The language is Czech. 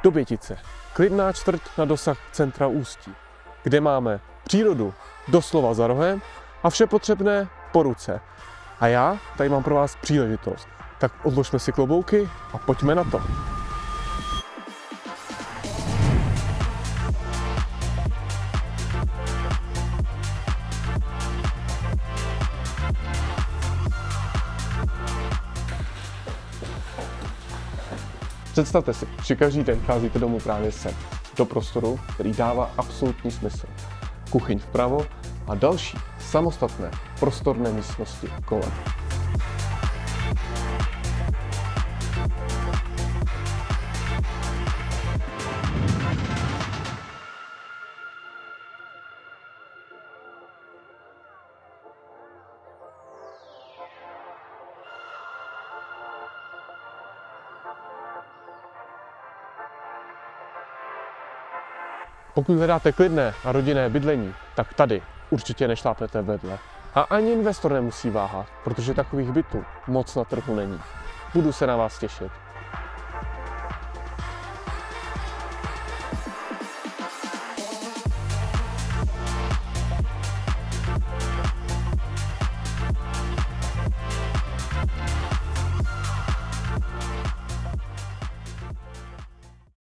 Dobětice. Klidná čtvrť na dosah centra Ústí, kde máme přírodu doslova za rohem a vše potřebné po ruce. A já tady mám pro vás příležitost. Tak odložme si klobouky a pojďme na to. Představte si, že každý den cházíte domů právě sem, do prostoru, který dává absolutní smysl. Kuchyň vpravo a další samostatné prostorné místnosti kolem. Pokud hledáte klidné a rodinné bydlení, tak tady určitě nešlápnete vedle. A ani investor nemusí váhat, protože takových bytů moc na trhu není. Budu se na vás těšit.